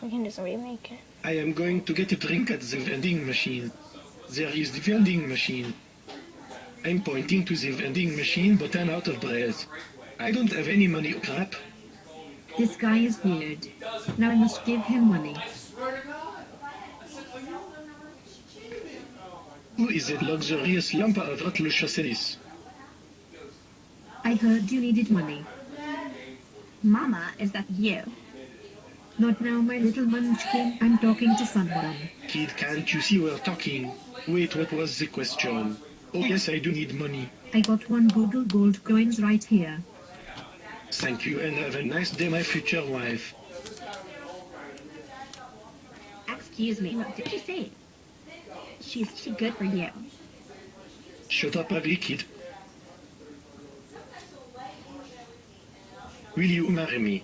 We can just remake it. I am going to get a drink at the vending machine. There is the vending machine. I'm pointing to the vending machine, but I'm out of breath. I don't have any money, crap. This guy is weird. Now I must give him money. Who is that luxurious lamp of le chasseris? I heard you needed money. Mama, is that you? Not now, my little munchkin. I'm talking to someone. Kid, can't you see we're talking? Wait, what was the question? Oh yes, I do need money. I got 1 Google Gold coins right here. Thank you, and have a nice day, my future wife. Excuse me, what did you say? She's good for you. Shut up, ugly kid. Will you marry me?